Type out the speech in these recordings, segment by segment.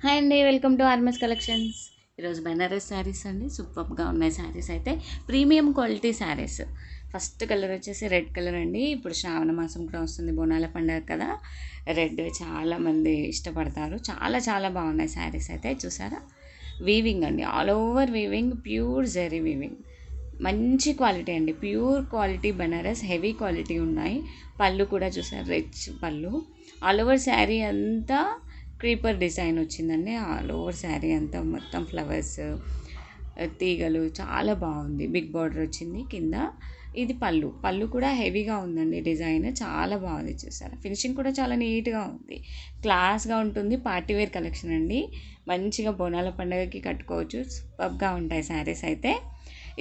Hi అండి, welcome to RMS collections. ఈరోజు బెనారస్ శారీస్ అండి. సూపర్గా ఉన్నాయి శారీస్ అయితే. Premium quality saris. First colour వచ్చేసి రెడ్ కలర్ అండి. ఇప్పుడు శ్రావణ మాసం కూడా వస్తుంది, బోనాల పండుగ కదా. రెడ్ చాలామంది ఇష్టపడతారు. చాలా చాలా బాగున్నాయి శారీస్ అయితే. చూసారా, వీవింగ్ అండి, all over weaving, pure zari weaving. మంచి క్వాలిటీ అండి, pure quality Banaras, heavy quality ఉన్నాయి. పళ్ళు కూడా చూసారు, రిచ్ పళ్ళు. ఆల్ ఓవర్ శారీ అంతా క్రీపర్ డిజైన్ వచ్చిందండి. ఆల్ ఓవర్ శారీ అంతా మొత్తం ఫ్లవర్స్, తీగలు, చాలా బాగుంది. బిగ్ బార్డర్ వచ్చింది కింద. ఇది పళ్ళు. పళ్ళు కూడా హెవీగా ఉందండి, డిజైన్ చాలా బాగుంది. చూసారా, ఫినిషింగ్ కూడా చాలా నీట్గా ఉంది, క్లాస్గా ఉంటుంది. పార్టీవేర్ కలెక్షన్ అండి. మంచిగా బోనాల పండుగకి కట్టుకోవచ్చు. సూపర్గా ఉంటాయి శారీస్ అయితే.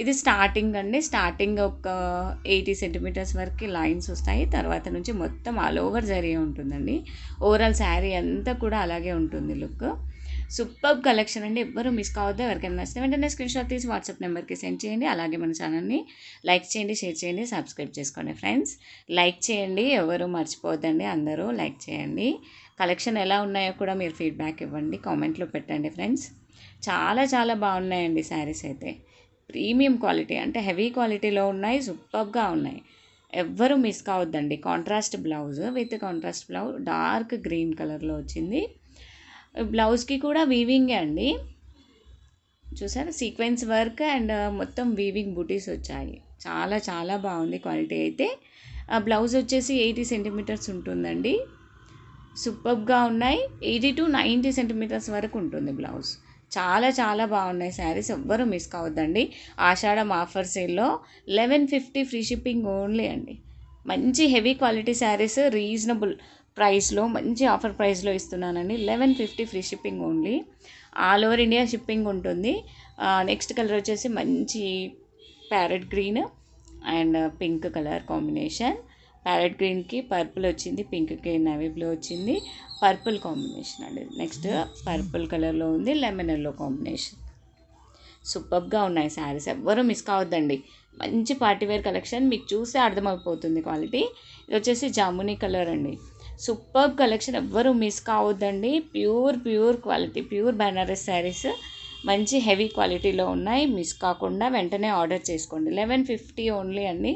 ఇది స్టార్టింగ్ అండి. స్టార్టింగ్ ఒక 80 సెంటీమీటర్స్ వరకు లైన్స్ వస్తాయి. తర్వాత నుంచి మొత్తం ఆల్ ఓవర్ జరీ ఉంటుందండి. ఓవరాల్ శారీ అంతా కూడా అలాగే ఉంటుంది లుక్. సూపర్ కలెక్షన్ అండి, ఎవ్వరూ మిస్ కావద్దు. ఎవరికైనా నచ్చితే వెంటనే స్క్రీన్ షాట్ తీసి వాట్సాప్ నెంబర్కి సెండ్ చేయండి. అలాగే మన ఛానల్ని లైక్ చేయండి, షేర్ చేయండి, సబ్స్క్రైబ్ చేసుకోండి ఫ్రెండ్స్. లైక్ చేయండి, ఎవరు మర్చిపోద్దండి, అందరూ లైక్ చేయండి. కలెక్షన్ ఎలా ఉన్నాయో కూడా మీరు ఫీడ్బ్యాక్ ఇవ్వండి, కామెంట్లో పెట్టండి ఫ్రెండ్స్. చాలా చాలా బాగున్నాయండి శారీస్ అయితే. ప్రీమియం క్వాలిటీ అంటే హెవీ క్వాలిటీలో ఉన్నాయి, సూపర్గా ఉన్నాయి. ఎవ్వరూ మిస్ కావద్దండి. Contrast blouse with contrast blouse, dark green కలర్లో వచ్చింది. బ్లౌజ్కి కూడా వీవింగే అండి. చూసారా, సీక్వెన్స్ వర్క్ అండ్ మొత్తం వీవింగ్ బూటీస్ వచ్చాయి. చాలా చాలా బాగుంది క్వాలిటీ అయితే. బ్లౌజ్ వచ్చేసి 80 సెంటీమీటర్స్ ఉంటుందండి. సూపర్గా ఉన్నాయి. 80 to 90 సెంటీమీటర్స్ వరకు ఉంటుంది బ్లౌజ్. చాలా చాలా బాగున్నాయి శారీస్, ఎవ్వరూ మిస్ కావద్దండి. ఆషాఢం ఆఫర్ సేల్లో 1150 ఫ్రీ షిప్పింగ్ ఓన్లీ అండి. మంచి హెవీ క్వాలిటీ శారీస్ రీజనబుల్ ప్రైస్లో, మంచి ఆఫర్ ప్రైస్లో ఇస్తున్నానండి. 1150 free shipping only. All over India shipping ఉంటుంది. నెక్స్ట్ కలర్ వచ్చేసి మంచి parrot green and pink colour combination. Parrot గ్రీన్కి పర్పుల్ వచ్చింది, పింక్కి నేవీ బ్లూ వచ్చింది. పర్పుల్ కాంబినేషన్ అండి. నెక్స్ట్ పర్పుల్ కలర్లో ఉంది, లెమన్ ఎల్లో కాంబినేషన్. సూపర్గా ఉన్నాయి శారీస్, ఎవ్వరూ మిస్ కావద్దండి. మంచి పార్టీవేర్ కలెక్షన్, మీకు చూస్తే అర్థమైపోతుంది క్వాలిటీ. ఇది వచ్చేసి జామునీ కలర్ అండి. సూపర్ కలెక్షన్, ఎవ్వరూ మిస్ కావద్దండి. Pure pure quality, pure Banaras saris మంచి హెవీ క్వాలిటీలో ఉన్నాయి. మిస్ కాకుండా వెంటనే ఆర్డర్ చేసుకోండి. 1150 ఓన్లీ అండి.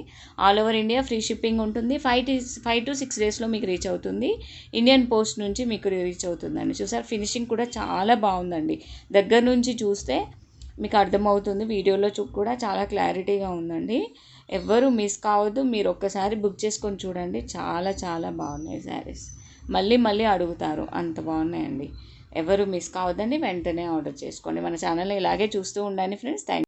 All over India free shipping ఉంటుంది. 5 to 6 డేస్లో మీకు రీచ్ అవుతుంది. ఇండియన్ పోస్ట్ నుంచి మీకు రీచ్ అవుతుందండి. చూసారు, ఫినిషింగ్ కూడా చాలా బాగుందండి. దగ్గర నుంచి చూస్తే మీకు అర్థమవుతుంది, వీడియోలో కూడా చాలా క్లారిటీగా ఉందండి. ఎవ్వరూ మిస్ కావద్దు. మీరు ఒక్కసారి బుక్ చేసుకొని చూడండి, చాలా చాలా బాగున్నాయి శారీస్. మళ్ళీ మళ్ళీ అడుగుతారు, అంత బాగున్నాయండి. ఎవరు మిస్ కావద్దండి, వెంటనే ఆర్డర్ చేసుకోండి. మన ఛానల్ ఇలాగే చూస్తూ ఉండండి ఫ్రెండ్స్. థ్యాంక్